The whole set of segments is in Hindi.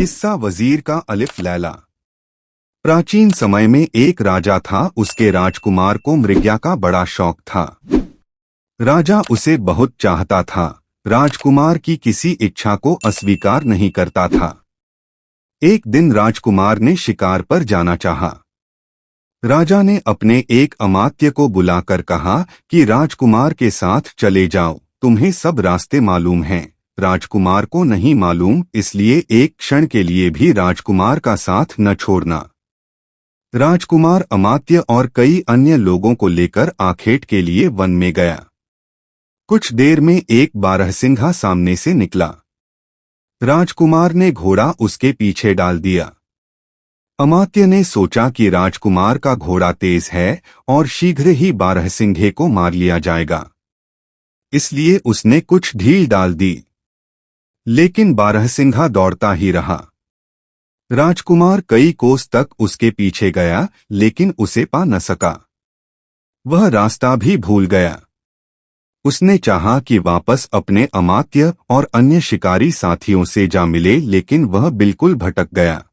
किस्सा वजीर का अलिफ लैला। प्राचीन समय में एक राजा था। उसके राजकुमार को मृग्या का बड़ा शौक था। राजा उसे बहुत चाहता था। राजकुमार की किसी इच्छा को अस्वीकार नहीं करता था। एक दिन राजकुमार ने शिकार पर जाना चाहा। राजा ने अपने एक अमात्य को बुलाकर कहा कि राजकुमार के साथ चले जाओ, तुम्हें सब रास्ते मालूम हैं। राजकुमार को नहीं मालूम, इसलिए एक क्षण के लिए भी राजकुमार का साथ न छोड़ना। राजकुमार अमात्य और कई अन्य लोगों को लेकर आखेट के लिए वन में गया। कुछ देर में एक बारहसिंघा सामने से निकला। राजकुमार ने घोड़ा उसके पीछे डाल दिया। अमात्य ने सोचा कि राजकुमार का घोड़ा तेज है और शीघ्र ही बारहसिंघे को मार लिया जाएगा, इसलिए उसने कुछ ढील डाल दी। लेकिन बारहसिंघा दौड़ता ही रहा। राजकुमार कई कोस तक उसके पीछे गया, लेकिन उसे पा न सका। वह रास्ता भी भूल गया। उसने चाहा कि वापस अपने अमात्य और अन्य शिकारी साथियों से जा मिले, लेकिन वह बिल्कुल भटक गया।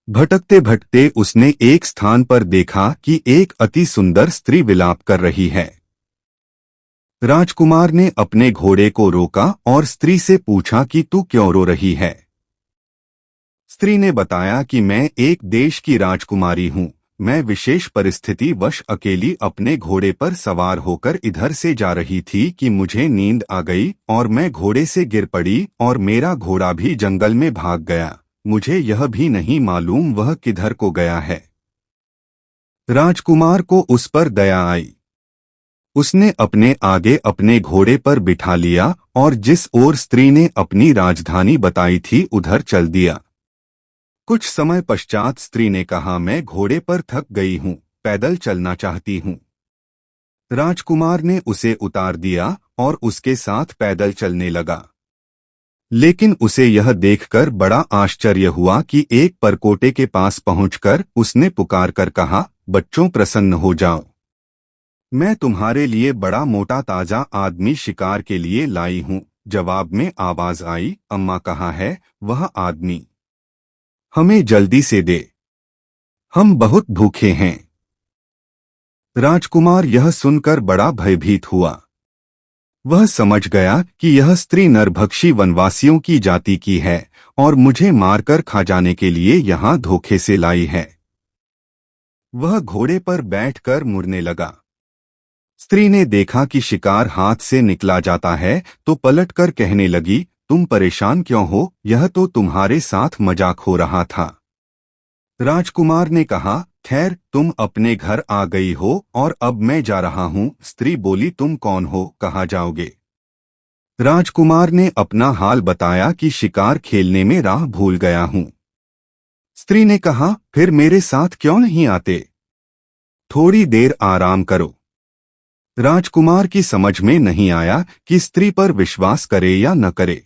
भटकते भटकते उसने एक स्थान पर देखा कि एक अति सुंदर स्त्री विलाप कर रही है। राजकुमार ने अपने घोड़े को रोका और स्त्री से पूछा कि तू क्यों रो रही है। स्त्री ने बताया कि मैं एक देश की राजकुमारी हूँ। मैं विशेष परिस्थिति वश अकेली अपने घोड़े पर सवार होकर इधर से जा रही थी कि मुझे नींद आ गई और मैं घोड़े से गिर पड़ी और मेरा घोड़ा भी जंगल में भाग गया। मुझे यह भी नहीं मालूम वह किधर को गया है। राजकुमार को उस पर दया आई। उसने अपने आगे अपने घोड़े पर बिठा लिया और जिस ओर स्त्री ने अपनी राजधानी बताई थी उधर चल दिया। कुछ समय पश्चात स्त्री ने कहा, मैं घोड़े पर थक गई हूँ, पैदल चलना चाहती हूँ। राजकुमार ने उसे उतार दिया और उसके साथ पैदल चलने लगा। लेकिन उसे यह देखकर बड़ा आश्चर्य हुआ कि एक परकोटे के पास पहुंचकर उसने पुकार कर कहा, बच्चों प्रसन्न हो जाओ, मैं तुम्हारे लिए बड़ा मोटा ताजा आदमी शिकार के लिए लाई हूँ। जवाब में आवाज आई, अम्मा कहाँ है वह आदमी? हमें जल्दी से दे, हम बहुत भूखे हैं। राजकुमार यह सुनकर बड़ा भयभीत हुआ। वह समझ गया कि यह स्त्री नरभक्षी वनवासियों की जाति की है और मुझे मारकर खा जाने के लिए यहाँ धोखे से लाई है। वह घोड़े पर बैठकर मुड़ने लगा। स्त्री ने देखा कि शिकार हाथ से निकला जाता है तो पलटकर कहने लगी, तुम परेशान क्यों हो? यह तो तुम्हारे साथ मजाक हो रहा था। राजकुमार ने कहा, खैर तुम अपने घर आ गई हो और अब मैं जा रहा हूँ। स्त्री बोली, तुम कौन हो, कहाँ जाओगे? राजकुमार ने अपना हाल बताया कि शिकार खेलने में राह भूल गया हूँ। स्त्री ने कहा, फिर मेरे साथ क्यों नहीं आते? थोड़ी देर आराम करो। राजकुमार की समझ में नहीं आया कि स्त्री पर विश्वास करे या न करे।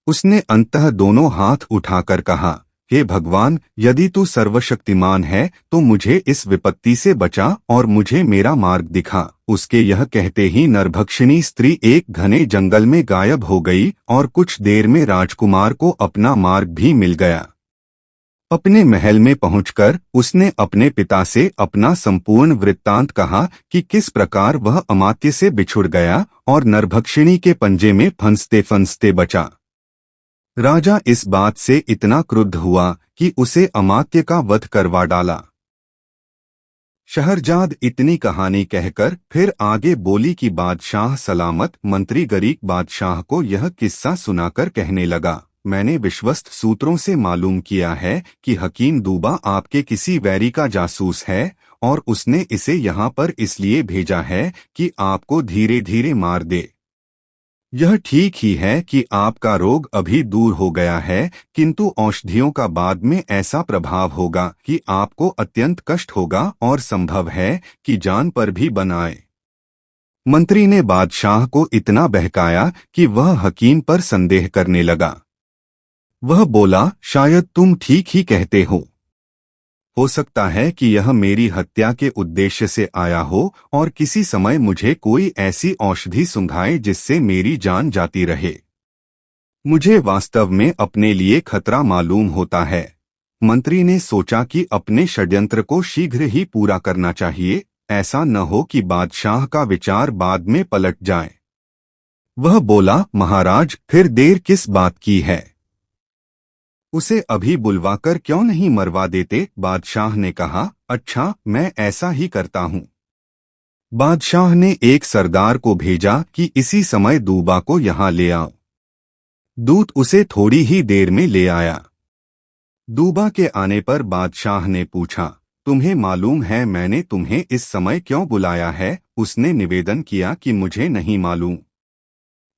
उसने अंततः दोनों हाथ उठाकर कहा, हे भगवान, यदि तू सर्वशक्तिमान है तो मुझे इस विपत्ति से बचा और मुझे मेरा मार्ग दिखा। उसके यह कहते ही नरभक्षिणी स्त्री एक घने जंगल में गायब हो गई और कुछ देर में राजकुमार को अपना मार्ग भी मिल गया। अपने महल में पहुंचकर उसने अपने पिता से अपना संपूर्ण वृत्तांत कहा कि किस प्रकार वह अमात्य से बिछुड़ गया और नरभक्षिणी के पंजे में फंसते फंसते बचा। राजा इस बात से इतना क्रुद्ध हुआ कि उसे अमात्य का वध करवा डाला। शहरजाद इतनी कहानी कहकर फिर आगे बोली कि बादशाह सलामत। मंत्री गरीब बादशाह को यह किस्सा सुनाकर कहने लगा, मैंने विश्वस्त सूत्रों से मालूम किया है कि हकीम दूबा आपके किसी वैरी का जासूस है और उसने इसे यहाँ पर इसलिए भेजा है कि आपको धीरे धीरे मार दे। यह ठीक ही है कि आपका रोग अभी दूर हो गया है, किंतु औषधियों का बाद में ऐसा प्रभाव होगा कि आपको अत्यंत कष्ट होगा और संभव है कि जान पर भी बन आए। मंत्री ने बादशाह को इतना बहकाया कि वह हकीम पर संदेह करने लगा। वह बोला, शायद तुम ठीक ही कहते हो सकता है कि यह मेरी हत्या के उद्देश्य से आया हो और किसी समय मुझे कोई ऐसी औषधि सुंघाए जिससे मेरी जान जाती रहे। मुझे वास्तव में अपने लिए खतरा मालूम होता है। मंत्री ने सोचा कि अपने षड्यंत्र को शीघ्र ही पूरा करना चाहिए, ऐसा न हो कि बादशाह का विचार बाद में पलट जाए। वह बोला, महाराज, फिर देर किस बात की है? उसे अभी बुलवाकर क्यों नहीं मरवा देते? बादशाह ने कहा, अच्छा, मैं ऐसा ही करता हूँ। बादशाह ने एक सरदार को भेजा कि इसी समय दूबा को यहाँ ले आओ। दूत उसे थोड़ी ही देर में ले आया। दूबा के आने पर बादशाह ने पूछा, तुम्हें मालूम है मैंने तुम्हें इस समय क्यों बुलाया है? उसने निवेदन किया कि मुझे नहीं मालूम।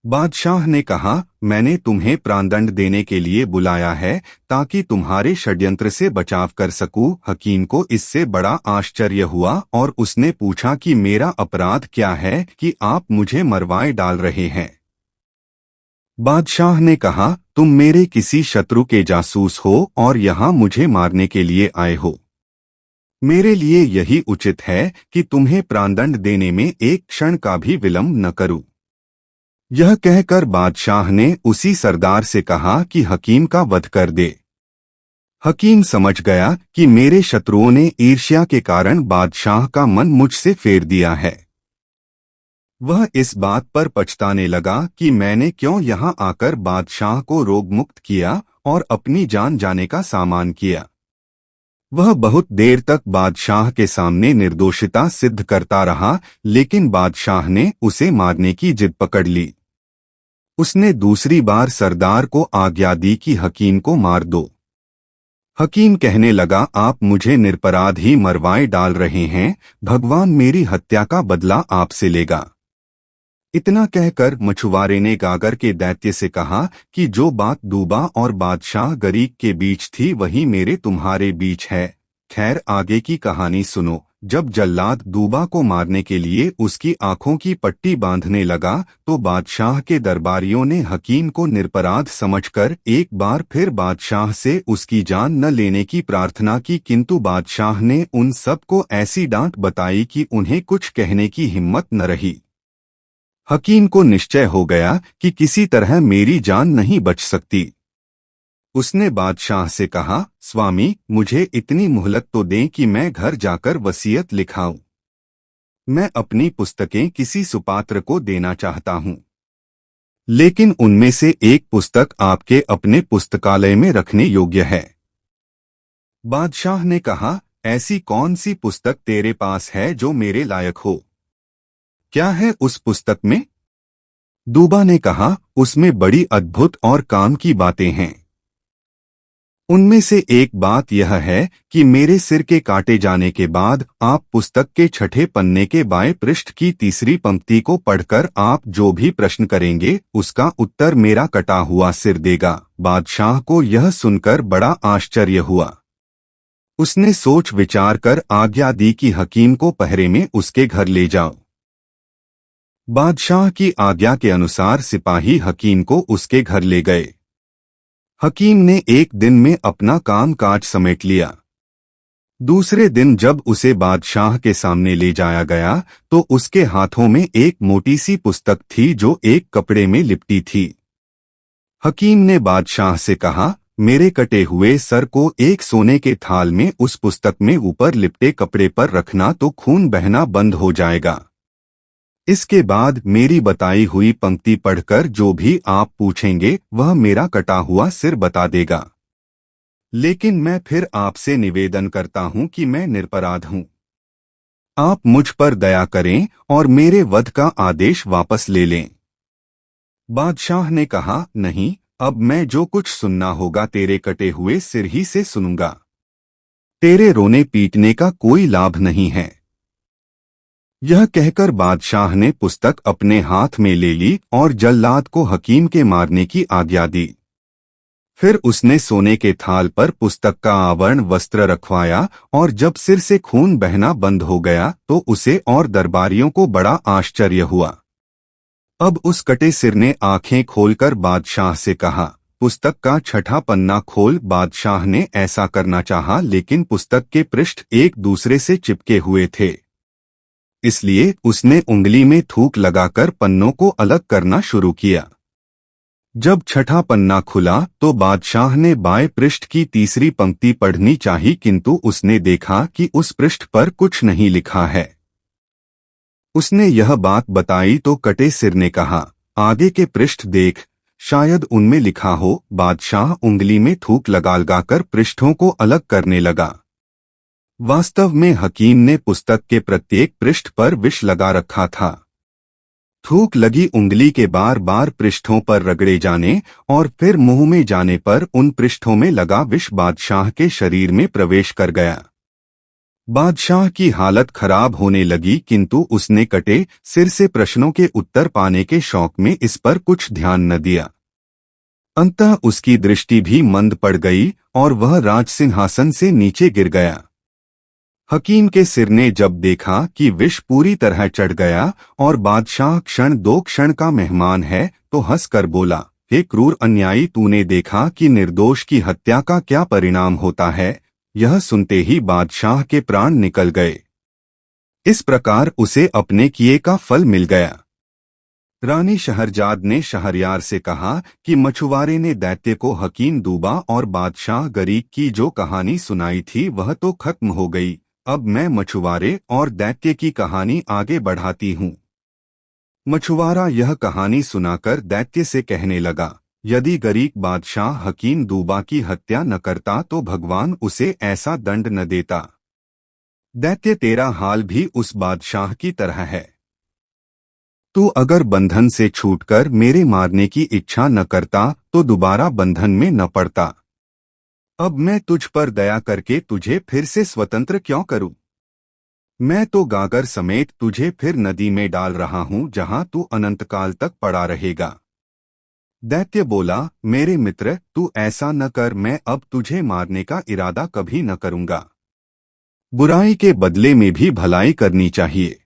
बादशाह ने कहा, मैंने तुम्हें प्राणदंड देने के लिए बुलाया है ताकि तुम्हारे षड्यंत्र से बचाव कर सकूं। हकीम को इससे बड़ा आश्चर्य हुआ और उसने पूछा कि मेरा अपराध क्या है कि आप मुझे मरवाए डाल रहे हैं? बादशाह ने कहा, तुम मेरे किसी शत्रु के जासूस हो और यहाँ मुझे मारने के लिए आए हो। मेरे लिए यही उचित है कि तुम्हें प्राणदंड देने में एक क्षण का भी विलंब न करूं। यह कहकर बादशाह ने उसी सरदार से कहा कि हकीम का वध कर दे। हकीम समझ गया कि मेरे शत्रुओं ने ईर्ष्या के कारण बादशाह का मन मुझसे फेर दिया है। वह इस बात पर पछताने लगा कि मैंने क्यों यहाँ आकर बादशाह को रोगमुक्त किया और अपनी जान जाने का सामान किया। वह बहुत देर तक बादशाह के सामने निर्दोषिता सिद्ध करता रहा, लेकिन बादशाह ने उसे मारने की जिद पकड़ ली। उसने दूसरी बार सरदार को आज्ञा दी कि हकीम को मार दो। हकीम कहने लगा, आप मुझे निरपराध ही मरवाए डाल रहे हैं, भगवान मेरी हत्या का बदला आपसे लेगा। इतना कहकर मछुआरे ने गागर के दैत्य से कहा कि जो बात दूबा और बादशाह गरीक के बीच थी वही मेरे तुम्हारे बीच है। खैर, आगे की कहानी सुनो। जब जल्लाद दूबा को मारने के लिए उसकी आंखों की पट्टी बांधने लगा तो बादशाह के दरबारियों ने हकीम को निरपराध समझकर एक बार फिर बादशाह से उसकी जान न लेने की प्रार्थना की, किंतु बादशाह ने उन सबको ऐसी डांट बताई कि उन्हें कुछ कहने की हिम्मत न रही। हकीम को निश्चय हो गया कि किसी तरह मेरी जान नहीं बच सकती। उसने बादशाह से कहा, स्वामी, मुझे इतनी मोहलत तो दें कि मैं घर जाकर वसीयत लिखाऊं। मैं अपनी पुस्तकें किसी सुपात्र को देना चाहता हूं, लेकिन उनमें से एक पुस्तक आपके अपने पुस्तकालय में रखने योग्य है। बादशाह ने कहा, ऐसी कौन सी पुस्तक तेरे पास है जो मेरे लायक हो? क्या है उस पुस्तक में? दूबा ने कहा, उसमें बड़ी अद्भुत और काम की बातें हैं। उनमें से एक बात यह है कि मेरे सिर के काटे जाने के बाद आप पुस्तक के छठे पन्ने के बाएं पृष्ठ की तीसरी पंक्ति को पढ़कर आप जो भी प्रश्न करेंगे उसका उत्तर मेरा कटा हुआ सिर देगा। बादशाह को यह सुनकर बड़ा आश्चर्य हुआ। उसने सोच विचार कर आज्ञा दी कि हकीम को पहरे में उसके घर ले जाओ। बादशाह की आज्ञा के अनुसार सिपाही हकीम को उसके घर ले गए। हकीम ने एक दिन में अपना काम काज समेट लिया। दूसरे दिन जब उसे बादशाह के सामने ले जाया गया तो उसके हाथों में एक मोटी सी पुस्तक थी जो एक कपड़े में लिपटी थी। हकीम ने बादशाह से कहा, मेरे कटे हुए सर को एक सोने के थाल में उस पुस्तक में ऊपर लिपटे कपड़े पर रखना तो खून बहना बंद हो जाएगा। इसके बाद मेरी बताई हुई पंक्ति पढ़कर जो भी आप पूछेंगे वह मेरा कटा हुआ सिर बता देगा। लेकिन मैं फिर आपसे निवेदन करता हूं कि मैं निरपराध हूं। आप मुझ पर दया करें और मेरे वध का आदेश वापस ले लें। बादशाह ने कहा, नहीं, अब मैं जो कुछ सुनना होगा तेरे कटे हुए सिर ही से सुनूंगा। तेरे रोने पीटने का कोई लाभ नहीं है। यह कहकर बादशाह ने पुस्तक अपने हाथ में ले ली और जल्लाद को हकीम के मारने की आज्ञा दी। फिर उसने सोने के थाल पर पुस्तक का आवरण वस्त्र रखवाया और जब सिर से खून बहना बंद हो गया तो उसे और दरबारियों को बड़ा आश्चर्य हुआ। अब उस कटे सिर ने आंखें खोलकर बादशाह से कहा, पुस्तक का छठा पन्ना खोल। बादशाह ने ऐसा करना चाहा, लेकिन पुस्तक के पृष्ठ एक दूसरे से चिपके हुए थे, इसलिए उसने उंगली में थूक लगाकर पन्नों को अलग करना शुरू किया। जब छठा पन्ना खुला तो बादशाह ने बाएं पृष्ठ की तीसरी पंक्ति पढ़नी चाही, किंतु उसने देखा कि उस पृष्ठ पर कुछ नहीं लिखा है। उसने यह बात बताई तो कटे सिर ने कहा, आगे के पृष्ठ देख, शायद उनमें लिखा हो। बादशाह उंगली में थूक लगाकर पृष्ठों को अलग करने लगा। वास्तव में हकीम ने पुस्तक के प्रत्येक पृष्ठ पर विष लगा रखा था। थूक लगी उंगली के बार बार पृष्ठों पर रगड़े जाने और फिर मुंह में जाने पर उन पृष्ठों में लगा विष बादशाह के शरीर में प्रवेश कर गया। बादशाह की हालत खराब होने लगी, किंतु उसने कटे सिर से प्रश्नों के उत्तर पाने के शौक में इस पर कुछ ध्यान न दिया। अंततः उसकी दृष्टि भी मंद पड़ गई और वह राजसिंहासन से नीचे गिर गया। हकीम के सिर ने जब देखा कि विष पूरी तरह चढ़ गया और बादशाह क्षण दो क्षण का मेहमान है, तो हंसकर बोला, हे क्रूर अन्यायी, तूने देखा कि निर्दोष की हत्या का क्या परिणाम होता है। यह सुनते ही बादशाह के प्राण निकल गए। इस प्रकार उसे अपने किए का फल मिल गया। रानी शहरजाद ने शहरयार से कहा कि मछुआरे ने दैत्य को हकीम दूबा और बादशाह गरीक की जो कहानी सुनाई थी वह तो खत्म हो गई। अब मैं मछुआरे और दैत्य की कहानी आगे बढ़ाती हूँ। मछुआरा यह कहानी सुनाकर दैत्य से कहने लगा, यदि गरीक बादशाह हकीम दूबा की हत्या न करता तो भगवान उसे ऐसा दंड न देता। दैत्य, तेरा हाल भी उस बादशाह की तरह है। तू अगर बंधन से छूटकर मेरे मारने की इच्छा न करता तो दोबारा बंधन में न पड़ता। अब मैं तुझ पर दया करके तुझे फिर से स्वतंत्र क्यों करूं? मैं तो गागर समेत तुझे फिर नदी में डाल रहा हूं, जहां तू अनंतकाल तक पड़ा रहेगा। दैत्य बोला, मेरे मित्र, तू ऐसा न कर, मैं अब तुझे मारने का इरादा कभी न करूंगा। बुराई के बदले में भी भलाई करनी चाहिए।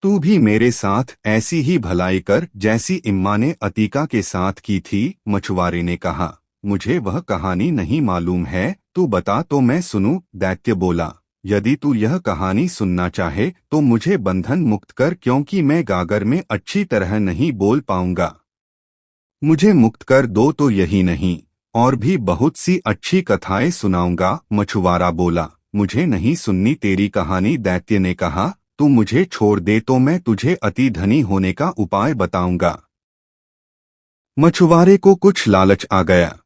तू भी मेरे साथ ऐसी ही भलाई कर जैसी इम्मा ने अतीका के साथ की थी। मछुआरे ने कहा, मुझे वह कहानी नहीं मालूम है, तू बता तो मैं सुनूं। दैत्य बोला, यदि तू यह कहानी सुनना चाहे तो मुझे बंधन मुक्त कर, क्योंकि मैं गागर में अच्छी तरह नहीं बोल पाऊंगा। मुझे मुक्त कर दो तो यही नहीं, और भी बहुत सी अच्छी कथाएं सुनाऊंगा। मछुआरा बोला, मुझे नहीं सुननी तेरी कहानी। दैत्य ने कहा, तू मुझे छोड़ दे तो मैं तुझे अति धनी होने का उपाय बताऊंगा। मछुआरे को कुछ लालच आ गया।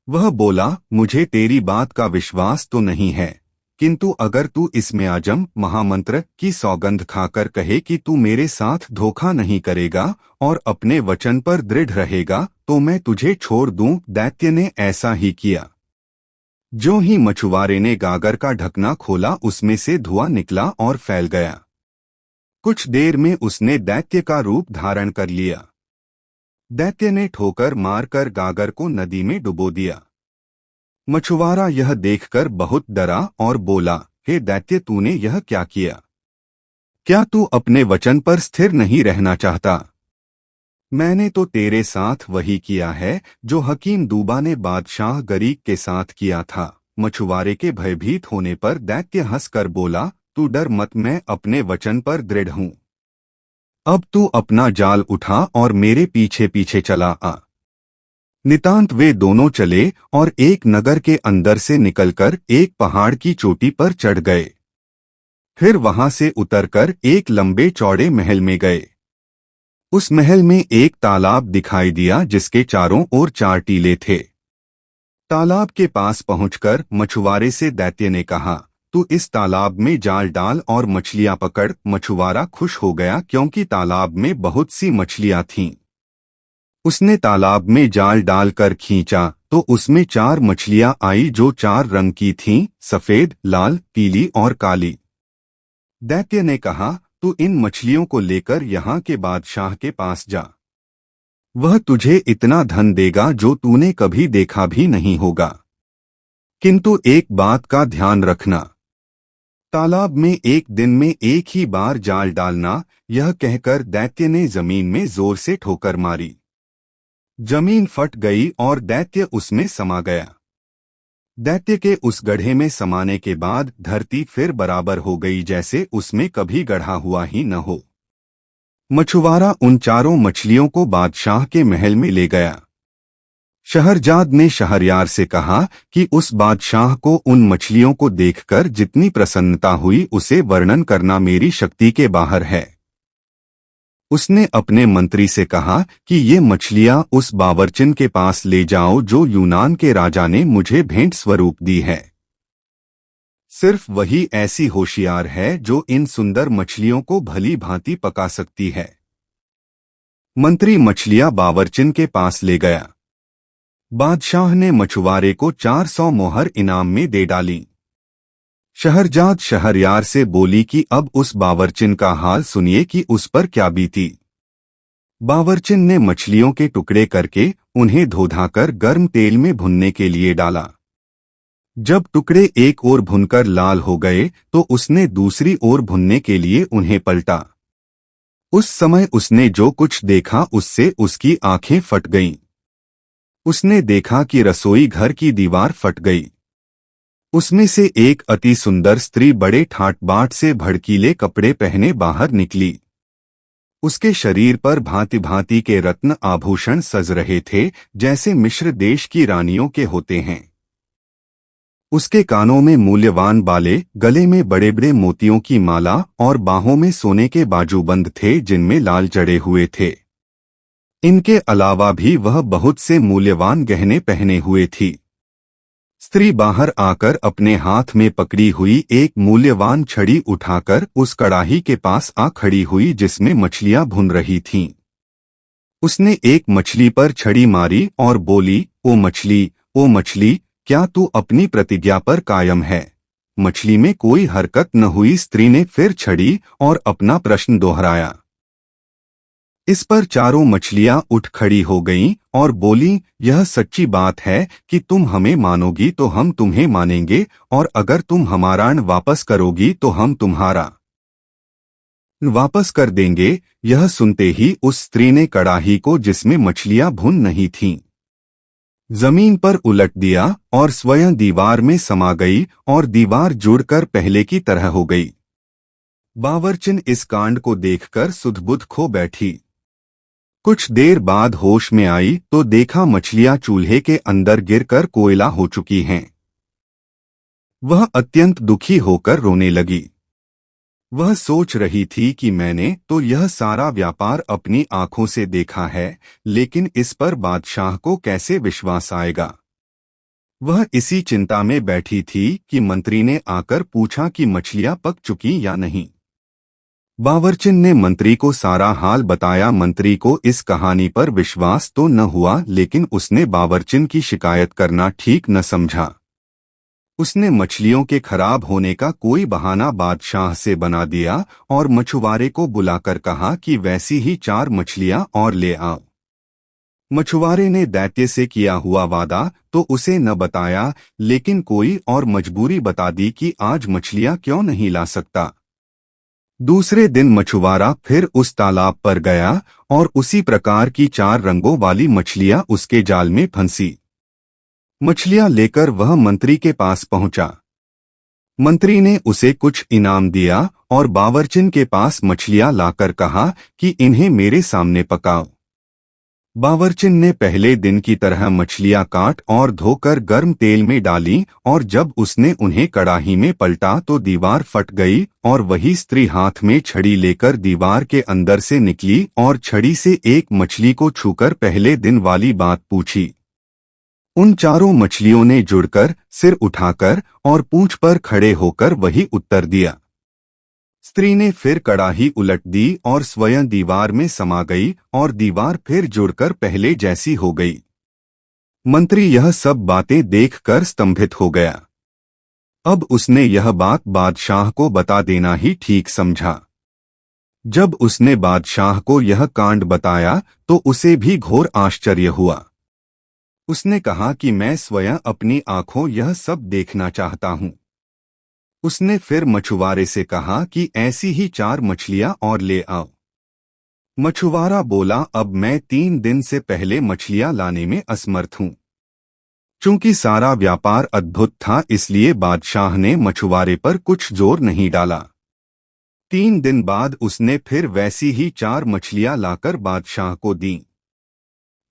वह बोला, मुझे तेरी बात का विश्वास तो नहीं है, किंतु अगर तू इसमें आजम महामंत्र की सौगंध खाकर कहे कि तू मेरे साथ धोखा नहीं करेगा और अपने वचन पर दृढ़ रहेगा तो मैं तुझे छोड़ दूं। दैत्य ने ऐसा ही किया। जो ही मछुआरे ने गागर का ढकना खोला, उसमें से धुआं निकला और फैल गया। कुछ देर में उसने दैत्य का रूप धारण कर लिया। दैत्य ने ठोकर मारकर गागर को नदी में डुबो दिया। मछुआरा यह देखकर बहुत डरा और बोला, हे दैत्य, तूने यह क्या किया? क्या तू अपने वचन पर स्थिर नहीं रहना चाहता? मैंने तो तेरे साथ वही किया है जो हकीम दूबा ने बादशाह गरीक के साथ किया था। मछुआरे के भयभीत होने पर दैत्य हंसकर बोला, तू डर मत, मैं अपने वचन पर दृढ़ हूं। अब तू अपना जाल उठा और मेरे पीछे पीछे चला आ। नितांत वे दोनों चले और एक नगर के अंदर से निकलकर एक पहाड़ की चोटी पर चढ़ गए। फिर वहां से उतरकर एक लंबे चौड़े महल में गए। उस महल में एक तालाब दिखाई दिया जिसके चारों ओर 4 टीले थे। तालाब के पास पहुंचकर मछुआरे से दैत्य ने कहा, तू इस तालाब में जाल डाल और मछलियां पकड़। मछुआरा खुश हो गया क्योंकि तालाब में बहुत सी मछलियां थीं। उसने तालाब में जाल डालकर खींचा तो उसमें 4 मछलियां आई जो 4 रंग की थीं, सफेद, लाल, पीली और काली। दैत्य ने कहा, तू इन मछलियों को लेकर यहाँ के बादशाह के पास जा। वह तुझे इतना धन देगा जो तूने कभी देखा भी नहीं होगा। किंतु एक बात का ध्यान रखना, तालाब में एक दिन में एक ही बार जाल डालना। यह कहकर दैत्य ने जमीन में जोर से ठोकर मारी। जमीन फट गई और दैत्य उसमें समा गया। दैत्य के उस गड्ढे में समाने के बाद धरती फिर बराबर हो गई जैसे उसमें कभी गढ़ा हुआ ही न हो। मछुआरा उन चारों मछलियों को बादशाह के महल में ले गया। शहरजाद ने शहरयार से कहा कि उस बादशाह को उन मछलियों को देखकर जितनी प्रसन्नता हुई उसे वर्णन करना मेरी शक्ति के बाहर है। उसने अपने मंत्री से कहा कि ये मछलियां उस बावर्चिन के पास ले जाओ जो यूनान के राजा ने मुझे भेंट स्वरूप दी है। सिर्फ वही ऐसी होशियार है जो इन सुंदर मछलियों को भली भांति पका सकती है। मंत्री मछलियां बावर्चिन के पास ले गया। बादशाह ने मछुआरे को 400 मोहर इनाम में दे डाली। शहरजाद शहरयार से बोली कि अब उस बावर्चिन का हाल सुनिए कि उस पर क्या बीती। बावर्चिन ने मछलियों के टुकड़े करके उन्हें धो-धाकर गर्म तेल में भुनने के लिए डाला। जब टुकड़े एक ओर भुनकर लाल हो गए तो उसने दूसरी ओर भुनने के लिए उन्हें पलटा। उस समय उसने जो कुछ देखा उससे उसकी आंखें फट गईं। उसने देखा कि रसोई घर की दीवार फट गई। उसमें से एक अति सुंदर स्त्री बड़े ठाट-बाट से भड़कीले कपड़े पहने बाहर निकली। उसके शरीर पर भांति भांति के रत्न आभूषण सज रहे थे जैसे मिस्र देश की रानियों के होते हैं। उसके कानों में मूल्यवान बाले, गले में बड़े बड़े मोतियों की माला और बाहों में सोने के बाजूबंद थे जिनमें लाल जड़े हुए थे। इनके अलावा भी वह बहुत से मूल्यवान गहने पहने हुए थी। स्त्री बाहर आकर अपने हाथ में पकड़ी हुई एक मूल्यवान छड़ी उठाकर उस कड़ाही के पास आ खड़ी हुई जिसमें मछलियां भुन रही थीं। उसने एक मछली पर छड़ी मारी और बोली, ओ मछली, क्या तू अपनी प्रतिज्ञा पर कायम है? मछली में कोई हरकत न हुई। स्त्री ने फिर छड़ी और अपना प्रश्न दोहराया। इस पर चारों मछलियां उठ खड़ी हो गईं और बोलीं, यह सच्ची बात है कि तुम हमें मानोगी तो हम तुम्हें मानेंगे, और अगर तुम हमारा ऋण वापस करोगी तो हम तुम्हारा वापस कर देंगे। यह सुनते ही उस स्त्री ने कड़ाही को जिसमें मछलियां भुन नहीं थीं जमीन पर उलट दिया और स्वयं दीवार में समा गई और दीवार जुड़कर पहले की तरह हो गई। बावर्चिन इस कांड को देखकर सुध-बुध खो बैठी। कुछ देर बाद होश में आई तो देखा मछलियां चूल्हे के अंदर गिरकर कोयला हो चुकी हैं। वह अत्यंत दुखी होकर रोने लगी। वह सोच रही थी कि मैंने तो यह सारा व्यापार अपनी आंखों से देखा है, लेकिन इस पर बादशाह को कैसे विश्वास आएगा। वह इसी चिंता में बैठी थी कि मंत्री ने आकर पूछा कि मछलियां पक चुकी या नहीं। बावर्चिन ने मंत्री को सारा हाल बताया। मंत्री को इस कहानी पर विश्वास तो न हुआ, लेकिन उसने बावर्चिन की शिकायत करना ठीक न समझा। उसने मछलियों के खराब होने का कोई बहाना बादशाह से बना दिया और मछुआरे को बुलाकर कहा कि वैसी ही 4 मछलियां और ले आओ। मछुआरे ने दैत्य से किया हुआ वादा तो उसे न बताया, लेकिन कोई और मजबूरी बता दी कि आज मछलियां क्यों नहीं ला सकता। दूसरे दिन मछुआरा फिर उस तालाब पर गया और उसी प्रकार की 4 रंगों वाली मछलियां उसके जाल में फंसी। मछलियां लेकर वह मंत्री के पास पहुंचा। मंत्री ने उसे कुछ इनाम दिया और बावर्चिन के पास मछलियां लाकर कहा कि इन्हें मेरे सामने पकाओ। बावर्चिन ने पहले दिन की तरह मछलियां काट और धोकर गर्म तेल में डाली, और जब उसने उन्हें कड़ाही में पलटा तो दीवार फट गई और वही स्त्री हाथ में छड़ी लेकर दीवार के अंदर से निकली और छड़ी से एक मछली को छूकर पहले दिन वाली बात पूछी। उन 4 मछलियों ने जुड़कर, सिर उठाकर और पूंछ पर खड़े होकर वही उत्तर दिया। स्त्री ने फिर कड़ाही उलट दी और स्वयं दीवार में समा गई और दीवार फिर जुड़कर पहले जैसी हो गई। मंत्री यह सब बातें देखकर स्तंभित हो गया। अब उसने यह बात बादशाह को बता देना ही ठीक समझा। जब उसने बादशाह को यह कांड बताया तो उसे भी घोर आश्चर्य हुआ। उसने कहा कि मैं स्वयं अपनी आंखों यह सब देखना चाहता हूं। उसने फिर मछुआरे से कहा कि ऐसी ही 4 मछलियां और ले आओ। मछुआरा बोला, अब मैं 3 दिन से पहले मछलियां लाने में असमर्थ हूं। चूंकि सारा व्यापार अद्भुत था, इसलिए बादशाह ने मछुआरे पर कुछ जोर नहीं डाला। 3 दिन बाद उसने फिर वैसी ही 4 मछलियां लाकर बादशाह को दी।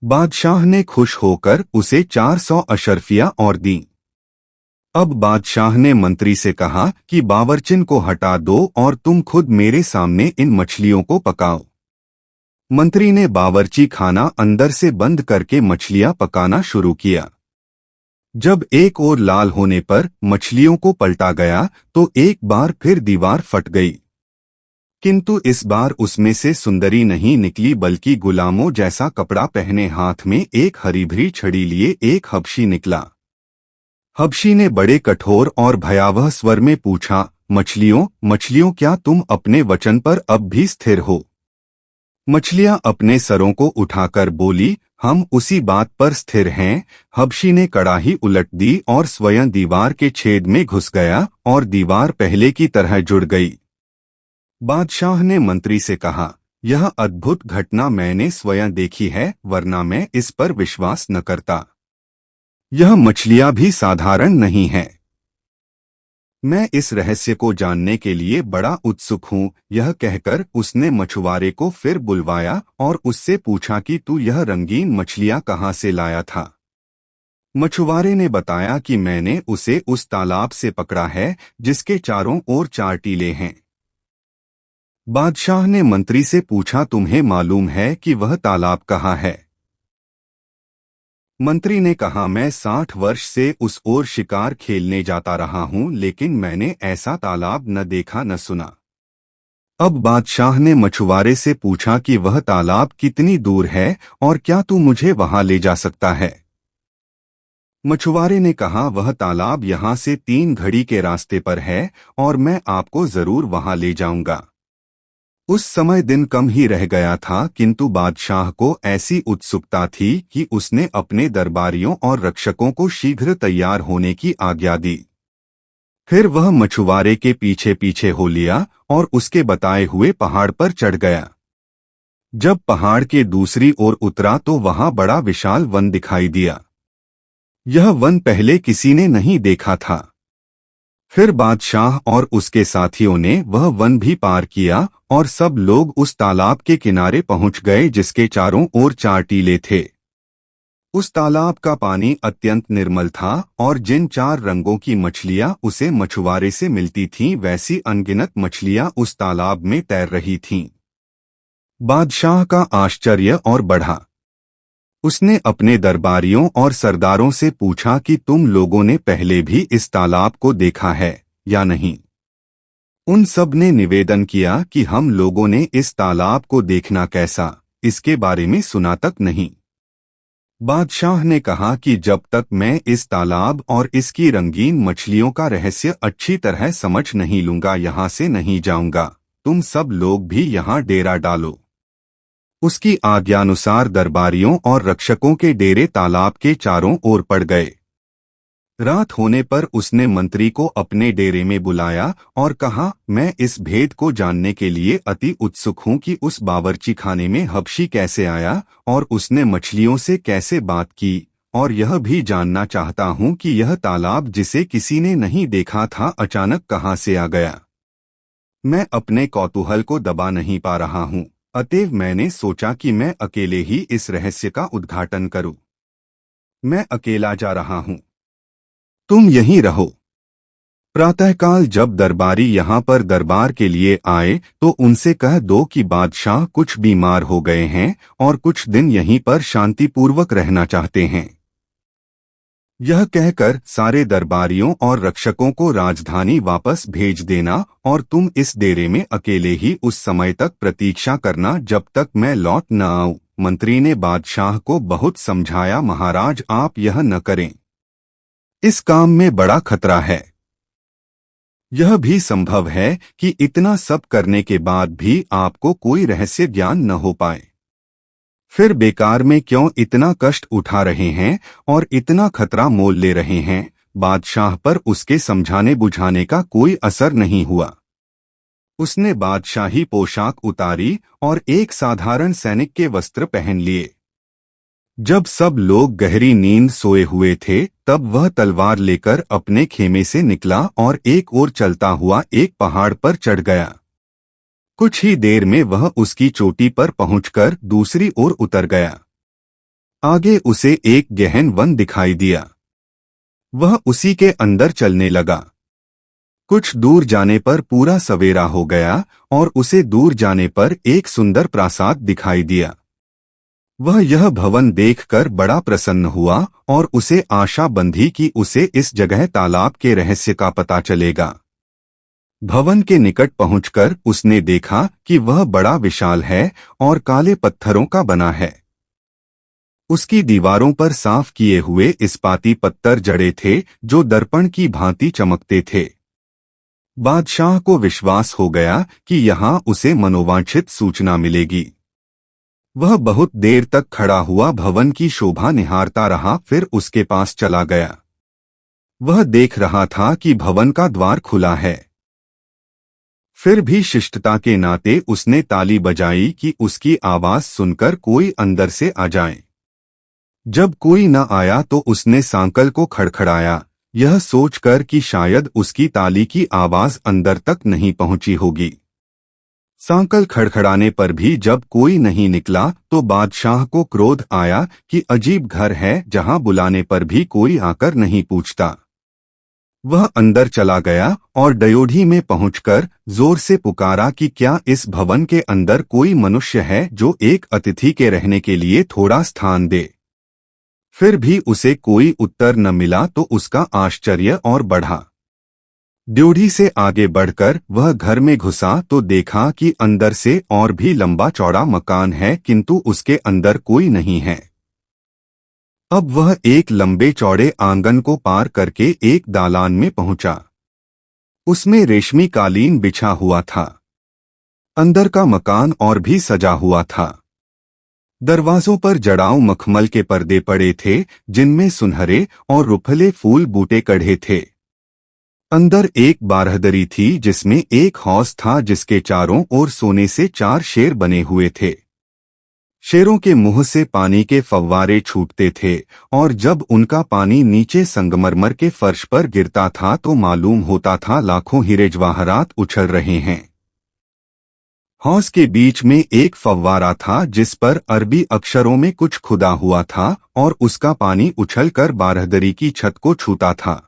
बादशाह ने खुश होकर उसे 400 अशर्फियां और दी। अब बादशाह ने मंत्री से कहा कि बावर्चिन को हटा दो और तुम खुद मेरे सामने इन मछलियों को पकाओ। मंत्री ने बावर्ची खाना अंदर से बंद करके मछलियां पकाना शुरू किया। जब एक और लाल होने पर मछलियों को पलटा गया तो एक बार फिर दीवार फट गई, किंतु इस बार उसमें से सुंदरी नहीं निकली बल्कि गुलामों जैसा कपड़ा पहने हाथ में एक हरी भरी छड़ी लिए एक हबशी निकला। हबशी ने बड़े कठोर और भयावह स्वर में पूछा, मछलियों मछलियों क्या तुम अपने वचन पर अब भी स्थिर हो? मछलियां अपने सरों को उठाकर बोली, हम उसी बात पर स्थिर हैं। हबशी ने कड़ाही उलट दी और स्वयं दीवार के छेद में घुस गया और दीवार पहले की तरह जुड़ गई। बादशाह ने मंत्री से कहा, यह अद्भुत घटना मैंने स्वयं देखी है, वरना मैं इस पर विश्वास न करता। यह मछलियां भी साधारण नहीं हैं। मैं इस रहस्य को जानने के लिए बड़ा उत्सुक हूँ। यह कहकर उसने मछुआरे को फिर बुलवाया और उससे पूछा कि तू यह रंगीन मछलियां कहाँ से लाया था। मछुआरे ने बताया कि मैंने उसे उस तालाब से पकड़ा है जिसके चारों ओर 4 टीले हैं। बादशाह ने मंत्री से पूछा, तुम्हें मालूम है कि वह तालाब कहाँ है? मंत्री ने कहा, मैं 60 वर्ष से उस ओर शिकार खेलने जाता रहा हूं, लेकिन मैंने ऐसा तालाब न देखा न सुना। अब बादशाह ने मछुआरे से पूछा कि वह तालाब कितनी दूर है और क्या तू मुझे वहां ले जा सकता है? मछुआरे ने कहा, वह तालाब यहां से 3 घड़ी के रास्ते पर है और मैं आपको जरूर वहां ले जाऊंगा। उस समय दिन कम ही रह गया था, किंतु बादशाह को ऐसी उत्सुकता थी कि उसने अपने दरबारियों और रक्षकों को शीघ्र तैयार होने की आज्ञा दी। फिर वह मछुआरे के पीछे पीछे हो लिया और उसके बताए हुए पहाड़ पर चढ़ गया। जब पहाड़ के दूसरी ओर उतरा तो वहां बड़ा विशाल वन दिखाई दिया। यह वन पहले किसी ने नहीं देखा था। फिर बादशाह और उसके साथियों ने वह वन भी पार किया और सब लोग उस तालाब के किनारे पहुंच गए जिसके चारों ओर 4 टीले थे। उस तालाब का पानी अत्यंत निर्मल था और जिन 4 रंगों की मछलियां उसे मछुआरे से मिलती थीं, वैसी अनगिनत मछलियां उस तालाब में तैर रही थीं। बादशाह का आश्चर्य और बढ़ा। उसने अपने दरबारियों और सरदारों से पूछा कि तुम लोगों ने पहले भी इस तालाब को देखा है या नहीं? उन सब ने निवेदन किया कि हम लोगों ने इस तालाब को देखना कैसा, इसके बारे में सुना तक नहीं। बादशाह ने कहा कि जब तक मैं इस तालाब और इसकी रंगीन मछलियों का रहस्य अच्छी तरह समझ नहीं लूंगा, यहां से नहीं जाऊंगा। तुम सब लोग भी यहां डेरा डालो। उसकी आज्ञानुसार दरबारियों और रक्षकों के डेरे तालाब के चारों ओर पड़ गए। रात होने पर उसने मंत्री को अपने डेरे में बुलाया और कहा, मैं इस भेद को जानने के लिए अति उत्सुक हूं कि उस बावर्ची खाने में हबशी कैसे आया और उसने मछलियों से कैसे बात की, और यह भी जानना चाहता हूं कि यह तालाब जिसे किसी ने नहीं देखा था अचानक कहां से आ गया। मैं अपने कौतूहल को दबा नहीं पा रहा हूं, अतएव मैंने सोचा कि मैं अकेले ही इस रहस्य का उद्घाटन करूं। मैं अकेला जा रहा हूं, तुम यहीं रहो। प्रातःकाल जब दरबारी यहाँ पर दरबार के लिए आए तो उनसे कह दो कि बादशाह कुछ बीमार हो गए हैं और कुछ दिन यहीं पर शांतिपूर्वक रहना चाहते हैं। यह कहकर सारे दरबारियों और रक्षकों को राजधानी वापस भेज देना और तुम इस डेरे में अकेले ही उस समय तक प्रतीक्षा करना जब तक मैं लौट न आऊं। मंत्री ने बादशाह को बहुत समझाया, महाराज आप यह न करें, इस काम में बड़ा खतरा है। यह भी संभव है कि इतना सब करने के बाद भी आपको कोई रहस्य ज्ञान न हो पाए। फिर बेकार में क्यों इतना कष्ट उठा रहे हैं और इतना खतरा मोल ले रहे हैं। बादशाह पर उसके समझाने बुझाने का कोई असर नहीं हुआ। उसने बादशाही पोशाक उतारी और एक साधारण सैनिक के वस्त्र पहन लिए। जब सब लोग गहरी नींद सोए हुए थे तब वह तलवार लेकर अपने खेमे से निकला और एक ओर चलता हुआ एक पहाड़ पर चढ़ गया। कुछ ही देर में वह उसकी चोटी पर पहुंचकर दूसरी ओर उतर गया। आगे उसे एक गहन वन दिखाई दिया। वह उसी के अंदर चलने लगा। कुछ दूर जाने पर पूरा सवेरा हो गया और उसे दूर जाने पर एक सुंदर प्रासाद दिखाई दिया। वह यह भवन देखकर बड़ा प्रसन्न हुआ और उसे आशा बंधी कि उसे इस जगह तालाब के रहस्य का पता चलेगा। भवन के निकट पहुंचकर उसने देखा कि वह बड़ा विशाल है और काले पत्थरों का बना है। उसकी दीवारों पर साफ किए हुए इस्पाती पत्थर जड़े थे जो दर्पण की भांति चमकते थे। बादशाह को विश्वास हो गया कि यहाँ उसे मनोवांछित सूचना मिलेगी। वह बहुत देर तक खड़ा हुआ भवन की शोभा निहारता रहा, फिर उसके पास चला गया। वह देख रहा था कि भवन का द्वार खुला है। फिर भी शिष्टता के नाते उसने ताली बजाई कि उसकी आवाज सुनकर कोई अंदर से आ जाए। जब कोई न आया तो उसने सांकल को खड़खड़ाया, यह सोचकर कि शायद उसकी ताली की आवाज अंदर तक नहीं पहुंची होगी। सांकल खड़खड़ाने पर भी जब कोई नहीं निकला तो बादशाह को क्रोध आया कि अजीब घर है जहां बुलाने पर भी कोई आकर नहीं पूछता। वह अंदर चला गया और डयोढ़ी में पहुंचकर जोर से पुकारा कि क्या इस भवन के अंदर कोई मनुष्य है जो एक अतिथि के रहने के लिए थोड़ा स्थान दे। फिर भी उसे कोई उत्तर न मिला तो उसका आश्चर्य और बढ़ा। ड्योढ़ी से आगे बढ़कर वह घर में घुसा तो देखा कि अंदर से और भी लंबा चौड़ा मकान है, किंतु उसके अंदर कोई नहीं है। अब वह एक लंबे चौड़े आंगन को पार करके एक दालान में पहुंचा। उसमें रेशमी कालीन बिछा हुआ था। अंदर का मकान और भी सजा हुआ था। दरवाजों पर जड़ाऊ मखमल के पर्दे पड़े थे जिनमें सुनहरे और रुफले फूल बूटे कढ़े थे। अंदर एक बारहदरी थी जिसमें एक हौज था जिसके चारों ओर सोने से 4 शेर बने हुए थे। शेरों के मुंह से पानी के फव्वारे छूटते थे और जब उनका पानी नीचे संगमरमर के फर्श पर गिरता था तो मालूम होता था लाखों हीरे जवाहरात उछल रहे हैं। हौज के बीच में एक फव्वारा था जिस पर अरबी अक्षरों में कुछ खुदा हुआ था और उसका पानी उछलकर बारहदरी की छत को छूता था।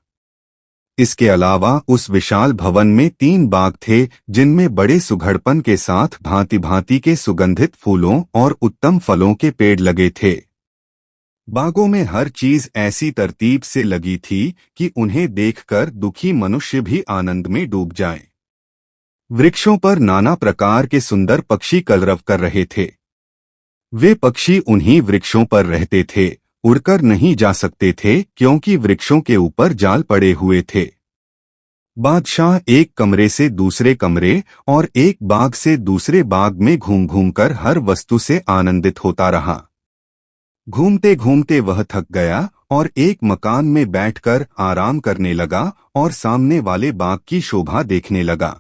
इसके अलावा उस विशाल भवन में 3 बाग थे जिनमें बड़े सुघड़पन के साथ भांति भांति के सुगंधित फूलों और उत्तम फलों के पेड़ लगे थे। बागों में हर चीज ऐसी तरतीब से लगी थी कि उन्हें देखकर दुखी मनुष्य भी आनंद में डूब जाए। वृक्षों पर नाना प्रकार के सुंदर पक्षी कलरव कर रहे थे। वे पक्षी उन्हीं वृक्षों पर रहते थे, उड़कर नहीं जा सकते थे क्योंकि वृक्षों के ऊपर जाल पड़े हुए थे। बादशाह एक कमरे से दूसरे कमरे और एक बाग से दूसरे बाग में घूम घूमकर हर वस्तु से आनंदित होता रहा। घूमते घूमते वह थक गया और एक मकान में बैठकर आराम करने लगा और सामने वाले बाग की शोभा देखने लगा।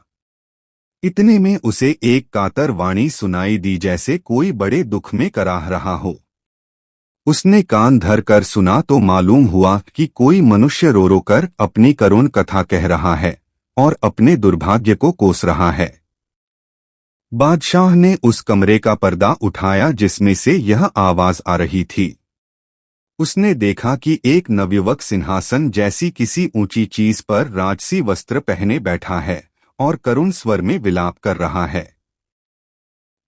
इतने में उसे एक कातर वाणी सुनाई दी जैसे कोई बड़े दुख में कराह रहा हो। उसने कान धर कर सुना तो मालूम हुआ कि कोई मनुष्य रो रो कर अपनी करुण कथा कह रहा है और अपने दुर्भाग्य को कोस रहा है। बादशाह ने उस कमरे का पर्दा उठाया जिसमें से यह आवाज आ रही थी। उसने देखा कि एक नवयुवक सिंहासन जैसी किसी ऊंची चीज पर राजसी वस्त्र पहने बैठा है और करुण स्वर में विलाप कर रहा है।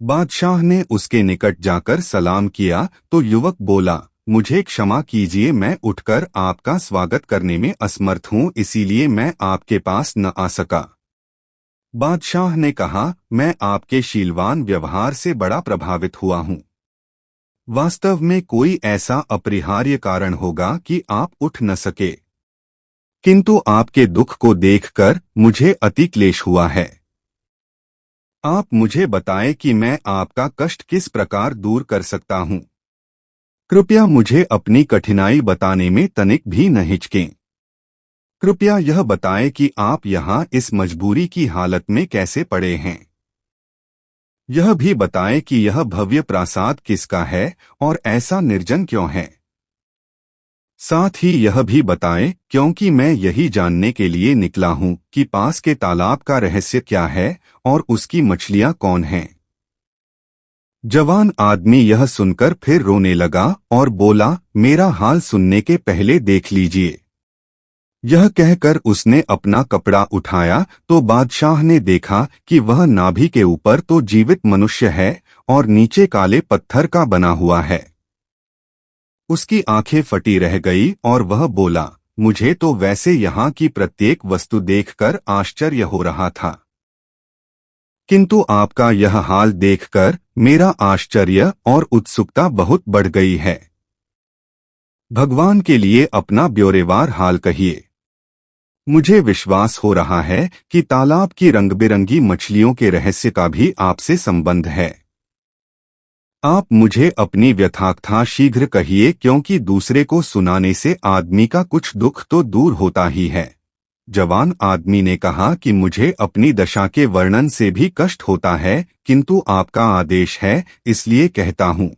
बादशाह ने उसके निकट जाकर सलाम किया तो युवक बोला, मुझे क्षमा कीजिए, मैं उठकर आपका स्वागत करने में असमर्थ हूँ, इसीलिए मैं आपके पास न आ सका। बादशाह ने कहा, मैं आपके शीलवान व्यवहार से बड़ा प्रभावित हुआ हूँ। वास्तव में कोई ऐसा अपरिहार्य कारण होगा कि आप उठ न सके, किंतु आपके दुख को देखकर मुझे अति क्लेश हुआ है। आप मुझे बताएं कि मैं आपका कष्ट किस प्रकार दूर कर सकता हूँ। कृपया मुझे अपनी कठिनाई बताने में तनिक भी न हिचकें। कृपया यह बताएं कि आप यहाँ इस मजबूरी की हालत में कैसे पड़े हैं। यह भी बताएं कि यह भव्य प्रासाद किसका है और ऐसा निर्जन क्यों है। साथ ही यह भी बताएं, क्योंकि मैं यही जानने के लिए निकला हूं कि पास के तालाब का रहस्य क्या है और उसकी मछलियां कौन हैं। जवान आदमी यह सुनकर फिर रोने लगा और बोला, मेरा हाल सुनने के पहले देख लीजिए। यह कहकर उसने अपना कपड़ा उठाया तो बादशाह ने देखा कि वह नाभि के ऊपर तो जीवित मनुष्य है और नीचे काले पत्थर का बना हुआ है। उसकी आंखें फटी रह गई और वह बोला, मुझे तो वैसे यहाँ की प्रत्येक वस्तु देखकर आश्चर्य हो रहा था, किंतु आपका यह हाल देखकर मेरा आश्चर्य और उत्सुकता बहुत बढ़ गई है। भगवान के लिए अपना ब्यौरेवार हाल कहिए। मुझे विश्वास हो रहा है कि तालाब की रंग-बिरंगी मछलियों के रहस्य का भी आपसे संबंध है। आप मुझे अपनी व्यथाकथा शीघ्र कहिए, क्योंकि दूसरे को सुनाने से आदमी का कुछ दुख तो दूर होता ही है। जवान आदमी ने कहा कि मुझे अपनी दशा के वर्णन से भी कष्ट होता है, किंतु आपका आदेश है इसलिए कहता हूँ।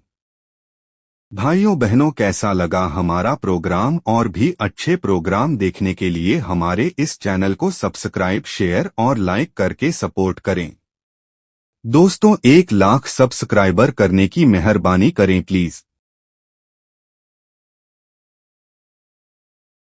भाइयों बहनों, कैसा लगा हमारा प्रोग्राम? और भी अच्छे प्रोग्राम देखने के लिए हमारे इस चैनल को सब्सक्राइब, शेयर और लाइक करके सपोर्ट करें। दोस्तों, 1 लाख सब्सक्राइबर करने की मेहरबानी करें प्लीज।